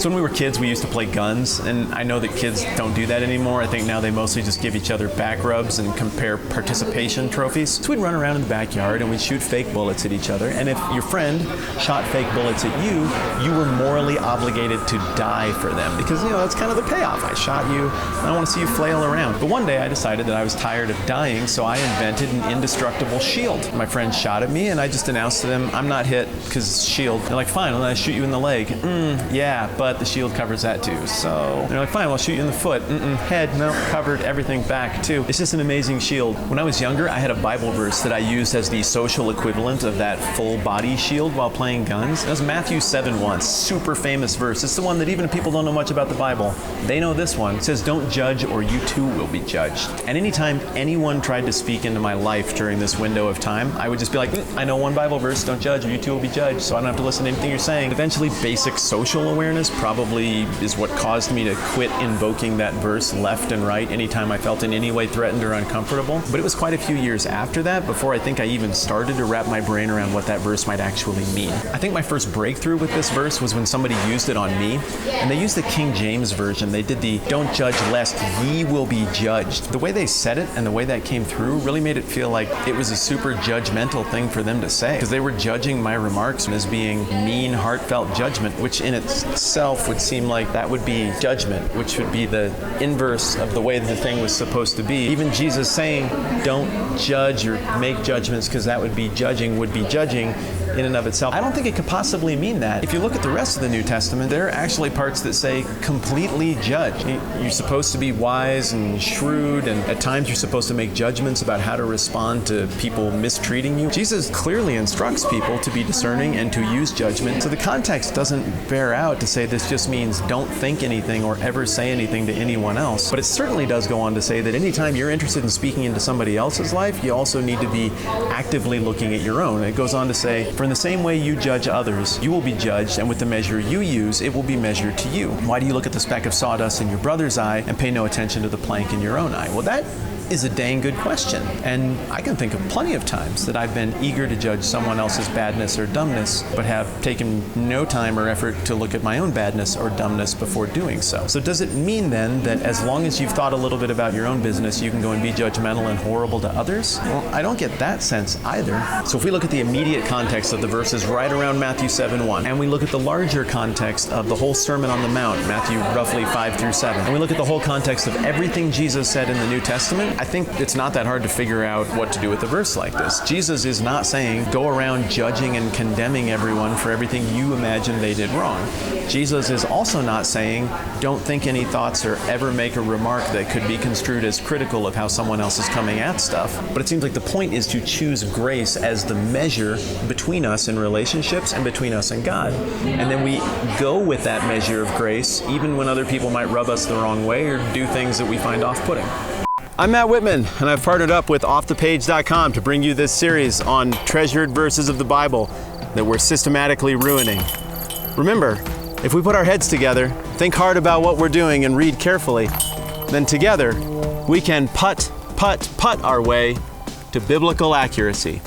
So when we were kids, we used to play guns, and I know that kids don't do that anymore. I think now they mostly just give each other back rubs and compare participation trophies. So we'd run around in the backyard and we'd shoot fake bullets at each other, and if your friend shot fake bullets at you, you were morally obligated to die for them, because, you know, that's kind of the payoff. I shot you, and I want to see you flail around. But one day I decided that I was tired of dying, so I invented an indestructible shield. My friend shot at me, and I just announced to them, I'm not hit because shield. They're like, fine, well, then I shoot you in the leg. Yeah, but the shield covers that too. So they're like, fine, well, I'll shoot you in the foot. Head, no, covered everything back too. It's just an amazing shield. When I was younger, I had a Bible verse that I used as the social equivalent of that full body shield while playing guns. It was Matthew 7:1, super famous verse. It's the one that even if people don't know much about the Bible, they know this one. It says, don't judge or you too will be judged. And anytime anyone tried to speak into my life during this window of time, I would just be like, I know one Bible verse, don't judge or you too will be judged, so I don't have to listen to anything you're saying. Eventually, basic social awareness probably is what caused me to quit invoking that verse left and right anytime I felt in any way threatened or uncomfortable. But it was quite a few years after that before I think I even started to wrap my brain around what that verse might actually mean. I think my first breakthrough with this verse was when somebody used it on me, and they used the King James Version. They did the don't judge lest ye will be judged. The way they said it and the way that came through really made it feel like it was a super judgmental thing for them to say, because they were judging my remarks as being mean, heartfelt judgment, which in itself would seem like that would be judgment, which would be the inverse of the way the thing was supposed to be. Even Jesus saying, don't judge or make judgments, because that would be judging in and of itself. I don't think it could possibly mean that. If you look at the rest of the New Testament, there are actually parts that say completely judge. You're supposed to be wise and shrewd, and at times you're supposed to make judgments about how to respond to people mistreating you. Jesus clearly instructs people to be discerning and to use judgment. So the context doesn't bear out to say this just means don't think anything or ever say anything to anyone else. But it certainly does go on to say that anytime you're interested in speaking into somebody else's life, you also need to be actively looking at your own. It goes on to say, for in the same way you judge others, you will be judged, and with the measure you use, it will be measured to you. Why do you look at the speck of sawdust in your brother's eye and pay no attention to the plank in your own eye? Well, that is a dang good question. And I can think of plenty of times that I've been eager to judge someone else's badness or dumbness, but have taken no time or effort to look at my own badness or dumbness before doing so. So does it mean then that as long as you've thought a little bit about your own business, you can go and be judgmental and horrible to others? Well, I don't get that sense either. So if we look at the immediate context of the verses right around Matthew 7:1, and we look at the larger context of the whole Sermon on the Mount, Matthew roughly 5-7, and we look at the whole context of everything Jesus said in the New Testament, I think it's not that hard to figure out what to do with a verse like this. Jesus is not saying go around judging and condemning everyone for everything you imagine they did wrong. Jesus is also not saying don't think any thoughts or ever make a remark that could be construed as critical of how someone else is coming at stuff. But it seems like the point is to choose grace as the measure between us in relationships and between us and God. And then we go with that measure of grace even when other people might rub us the wrong way or do things that we find off-putting. I'm Matt Whitman, and I've partnered up with OffThePage.com to bring you this series on treasured verses of the Bible that we're systematically ruining. Remember, if we put our heads together, think hard about what we're doing, and read carefully, then together we can putt our way to biblical accuracy.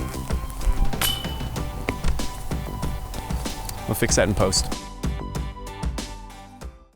We'll fix that in post.